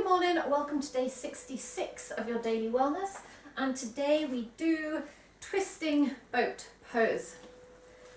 morning, welcome to day 66 of your daily wellness, and today we do twisting boat pose.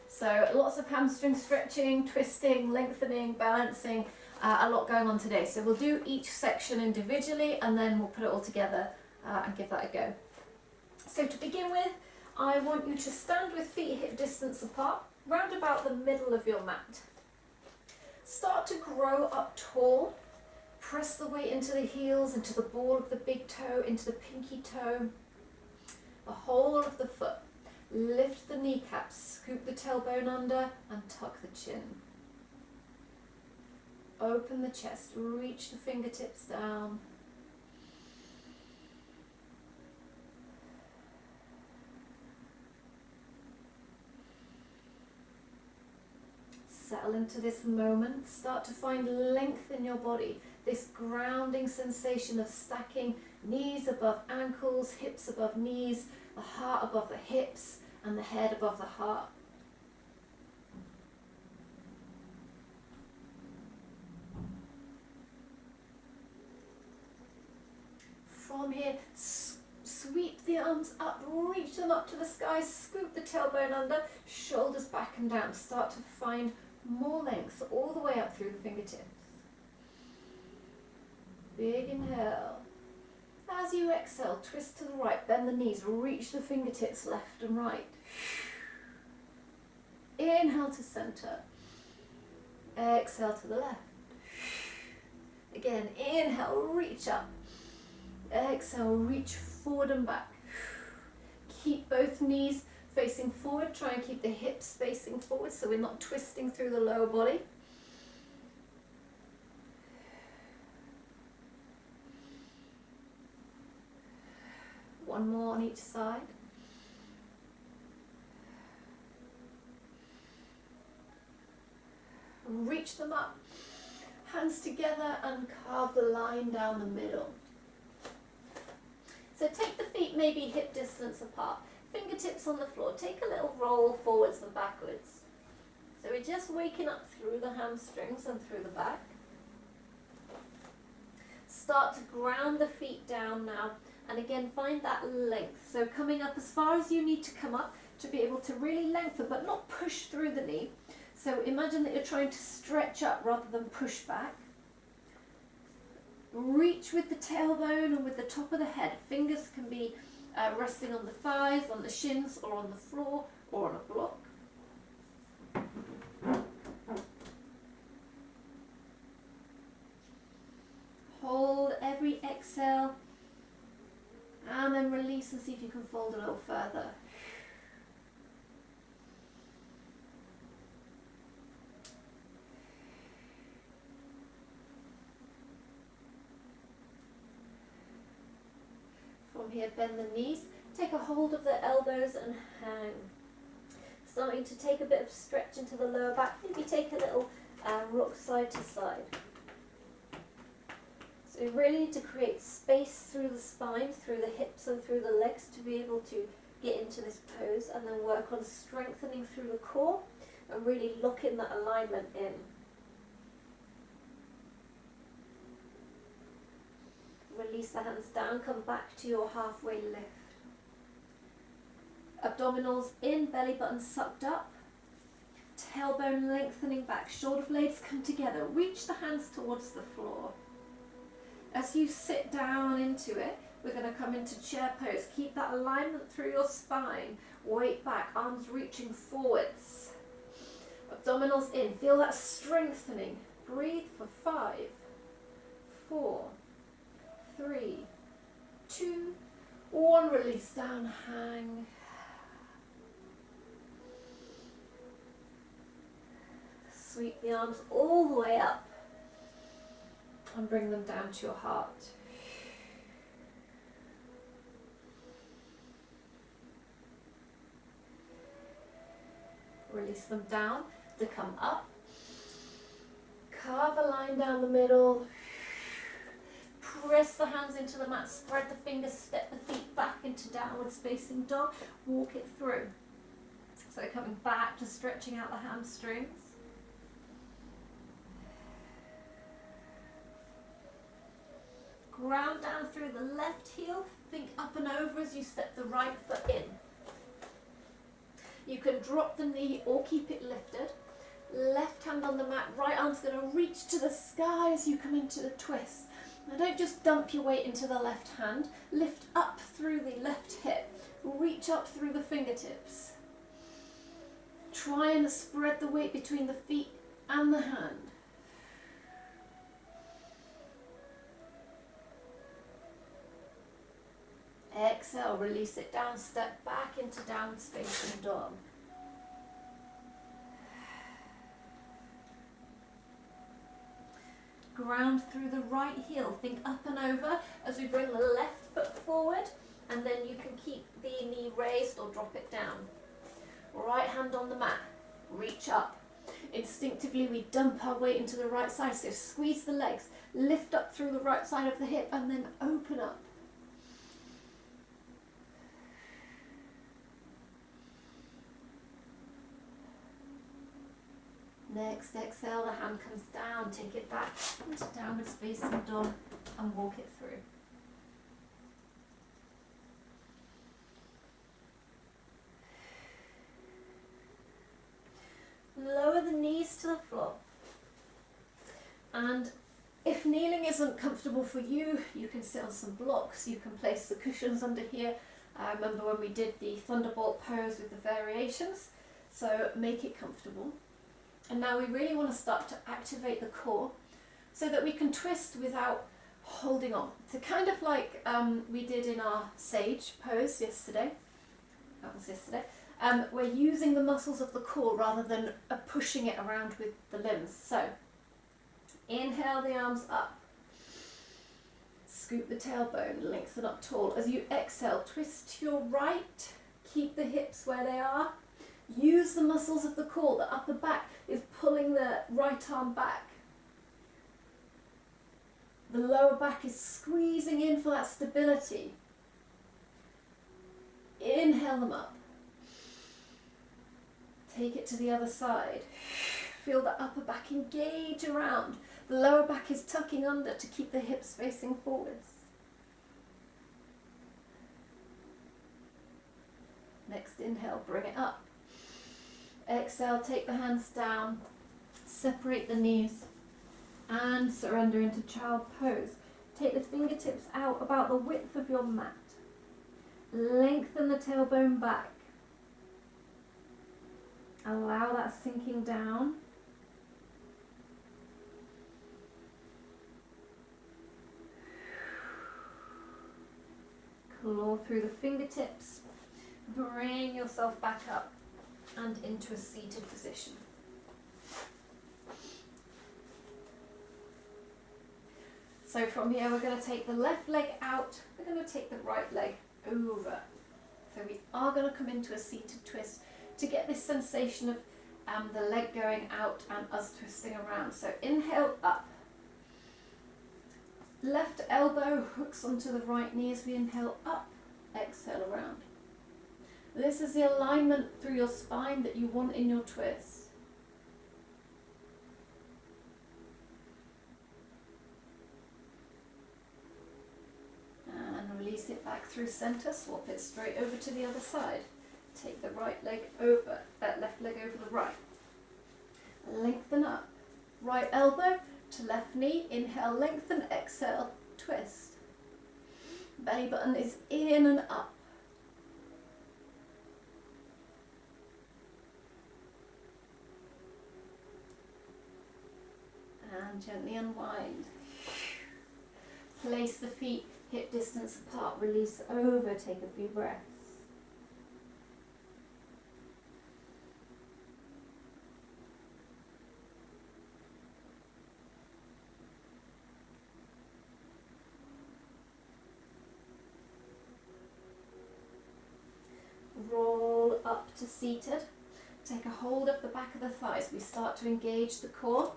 So lots of hamstring stretching, twisting, lengthening, balancing, a lot going on today. So we'll do each section individually and then we'll put it all together and give that a go. So to begin with, I want you to stand with feet hip distance apart, round about the middle of your mat. Start to grow up tall. Press the weight into the heels, into the ball of the big toe, into the pinky toe, the whole of the foot. Lift the kneecaps, scoop the tailbone under and tuck the chin. Open the chest, reach the fingertips down. Settle into this moment. Start to find length in your body. This grounding sensation of stacking knees above ankles, hips above knees, the heart above the hips, and the head above the heart. From here, sweep the arms up, reach them up to the sky, scoop the tailbone under, shoulders back and down. Start to find more length all the way up through the fingertips. Big inhale. As you exhale, twist to the right, bend the knees, reach the fingertips left and right. Inhale to center. Exhale to the left. Again, inhale, reach up. Exhale, reach forward and back. Keep both knees facing forward. Try and keep the hips facing forward so we're not twisting through the lower body. One more on each side. Reach them up, hands together and carve the line down the middle. So take the feet maybe hip distance apart, fingertips on the floor, take a little roll forwards and backwards. So we're just waking up through the hamstrings and through the back. Start to ground the feet down now. And again, find that length. So coming up as far as you need to come up to be able to really lengthen, but not push through the knee. So imagine that you're trying to stretch up rather than push back. Reach with the tailbone and with the top of the head. Fingers can be resting on the thighs, on the shins, or on the floor, or on a block. Hold every exhale. And then release and see if you can fold a little further. From here, bend the knees. Take a hold of the elbows and hang. Starting to take a bit of stretch into the lower back. Maybe take a little rock side to side. So you really need to create space through the spine, through the hips and through the legs to be able to get into this pose, and then work on strengthening through the core and really locking that alignment in. Release the hands down, come back to your halfway lift. Abdominals in, belly button sucked up. Tailbone lengthening back, shoulder blades come together. Reach the hands towards the floor. As you sit down into it, we're going to come into chair pose. Keep that alignment through your spine. Weight back, arms reaching forwards. Abdominals in. Feel that strengthening. Breathe for 5, 4, 3, 2, 1. Release down, hang. Sweep the arms all the way up. And bring them down to your heart. Release them down to come up. Carve a line down the middle. Press the hands into the mat, spread the fingers, step the feet back into downward facing dog. Walk it through. So coming back to stretching out the hamstrings. Ground down through the left heel, think up and over as you step the right foot in. You can drop the knee or keep it lifted. Left hand on the mat, right arm's going to reach to the sky as you come into the twist. Now don't just dump your weight into the left hand, lift up through the left hip, reach up through the fingertips. Try and spread the weight between the feet and the hand. Exhale, release it down, step back into downward facing dog. Ground through the right heel, think up and over as we bring the left foot forward, and then you can keep the knee raised or drop it down. Right hand on the mat, reach up. Instinctively we dump our weight into the right side, so squeeze the legs, lift up through the right side of the hip and then open up. Next exhale, the hand comes down, take it back into downward facing dog and walk it through. Lower the knees to the floor. And if kneeling isn't comfortable for you, you can sit on some blocks, you can place the cushions under here. I remember when we did the thunderbolt pose with the variations, so make it comfortable. And now we really want to start to activate the core so that we can twist without holding on. So kind of like we did in our sage pose yesterday. That was yesterday. We're using the muscles of the core rather than pushing it around with the limbs. So inhale the arms up. Scoop the tailbone, lengthen up tall. As you exhale, twist to your right. Keep the hips where they are. Use the muscles of the core. The upper back is pulling the right arm back. The lower back is squeezing in for that stability. Inhale them up. Take it to the other side. Feel the upper back engage around. The lower back is tucking under to keep the hips facing forwards. Next inhale, bring it up. Exhale, take the hands down, separate the knees, and surrender into child pose. Take the fingertips out about the width of your mat. Lengthen the tailbone back. Allow that sinking down. Claw through the fingertips. Bring yourself back up and into a seated position. So from here we're going to take the left leg out, we're going to take the right leg over. So we are going to come into a seated twist to get this sensation of the leg going out and us twisting around. So inhale up. Left elbow hooks onto the right knee as we inhale up, exhale around. This is the alignment through your spine that you want in your twist. And release it back through center, swap it straight over to the other side. Take the right leg over, left leg over the right. Lengthen up. Right elbow to left knee, inhale, lengthen, exhale, twist. Belly button is in and up. And gently unwind. Place the feet hip distance apart, release over, take a few breaths. Roll up to seated. Take a hold of the back of the thighs. We start to engage the core.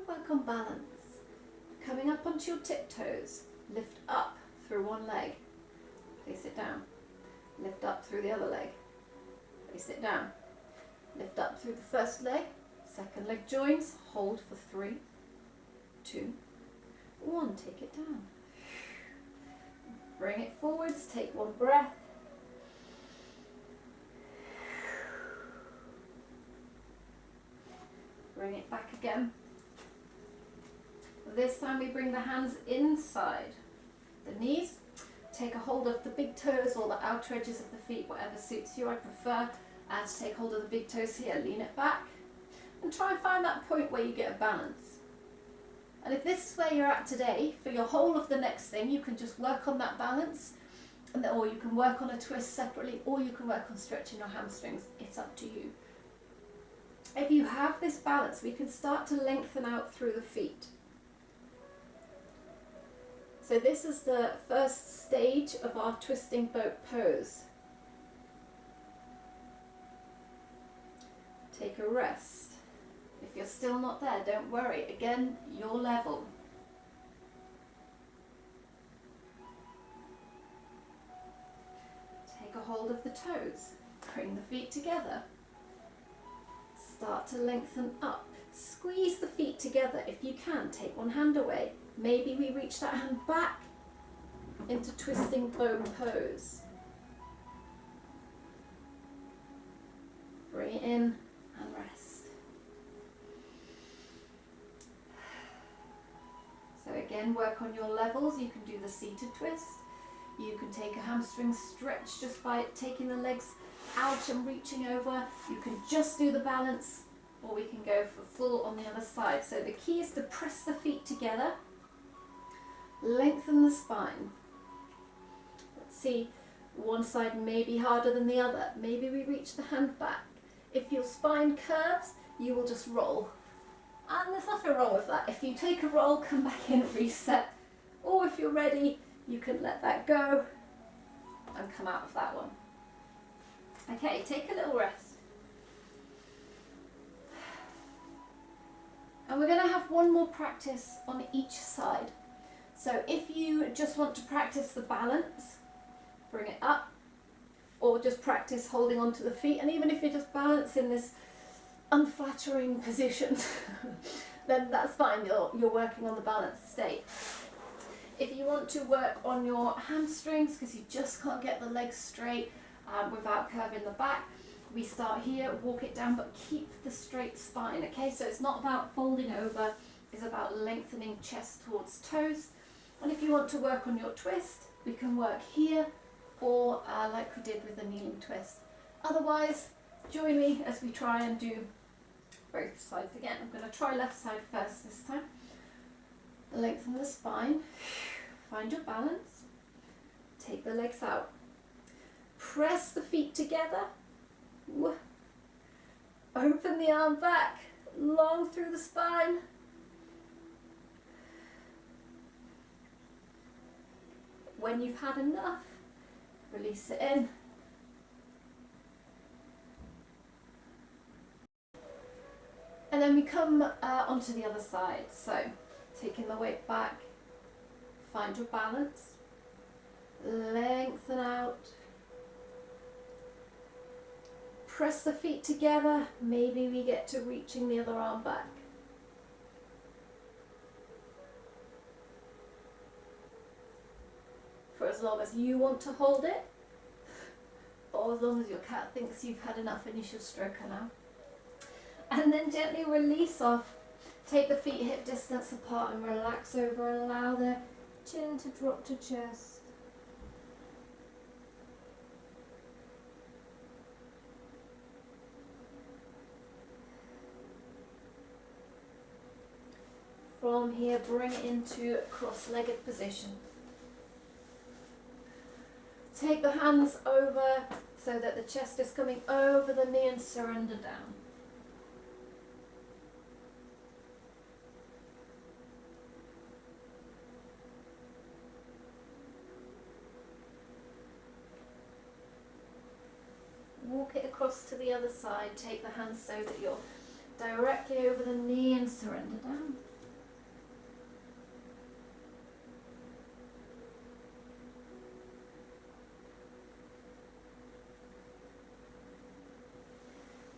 Work on balance. Coming up onto your tiptoes, lift up through one leg, place it down. Lift up through the other leg, place it down. Lift up through the first leg, second leg joins, hold for 3, 2, 1, take it down. Bring it forwards, take one breath. Bring it back again. This time we bring the hands inside the knees. Take a hold of the big toes or the outer edges of the feet, whatever suits you. I prefer to take hold of the big toes here, lean it back, and try and find that point where you get a balance. And if this is where you're at today, for your whole of the next thing, you can just work on that balance, or you can work on a twist separately, or you can work on stretching your hamstrings. It's up to you. If you have this balance, we can start to lengthen out through the feet. So this is the first stage of our twisting boat pose. Take a rest. If you're still not there, don't worry. Again, your level. Take a hold of the toes. Bring the feet together. Start to lengthen up. Squeeze the feet together if you can. Take one hand away. Maybe we reach that hand back into twisting boat pose. Bring it in and rest. So again, work on your levels. You can do the seated twist. You can take a hamstring stretch just by taking the legs out and reaching over. You can just do the balance, or we can go for full on the other side. So the key is to press the feet together, lengthen the spine. Let's see, one side may be harder than the other. Maybe we reach the hand back. If your spine curves, you will just roll. And there's nothing wrong with that. If you take a roll, come back in, reset. Or if you're ready, you can let that go and come out of that one. Okay, take a little rest. And we're going to have one more practice on each side. So if you just want to practice the balance, bring it up, or just practice holding onto the feet, and even if you're just balancing this unflattering position, then that's fine, you're working on the balanced state. If you want to work on your hamstrings, because you just can't get the legs straight without curving the back, we start here, walk it down, but keep the straight spine, okay? So it's not about folding over, it's about lengthening chest towards toes. And if you want to work on your twist, we can work here, or like we did with the kneeling twist. Otherwise, join me as we try and do both sides again. I'm going to try left side first this time. Lengthen the spine, find your balance, take the legs out, press the feet together, open the arm back, long through the spine, when you've had enough, release it in. And then we come onto the other side. So taking the weight back, find your balance, lengthen out, press the feet together, maybe we get to reaching the other arm back. For as long as you want to hold it, or as long as your cat thinks you've had enough and you should stroke her now. And then gently release off. Take the feet hip distance apart and relax over and allow the chin to drop to chest. From here, bring it into cross-legged position. Take the hands over so that the chest is coming over the knee and surrender down. Walk it across to the other side. Take the hands so that you're directly over the knee and surrender down.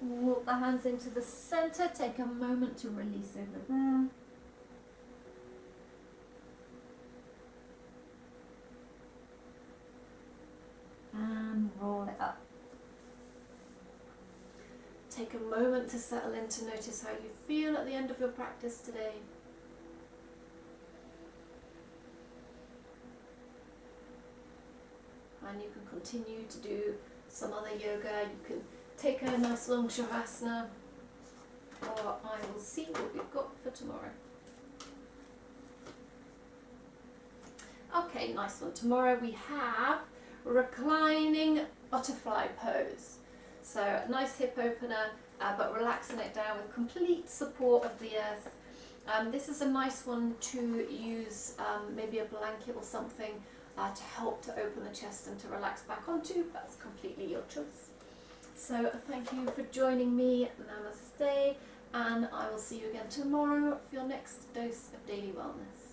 Walk the hands into the center. Take a moment to release over there. take a moment to settle in, to notice how you feel at the end of your practice today. And you can continue to do some other yoga. You can take a nice long shavasana, or I will see what we've got for tomorrow. Okay, nice one. Tomorrow we have reclining butterfly pose. So a nice hip opener, but relaxing it down with complete support of the earth. This is a nice one to use maybe a blanket or something to help to open the chest and to relax back onto. That's completely your choice. So thank you for joining me. Namaste, and I will see you again tomorrow for your next dose of daily wellness.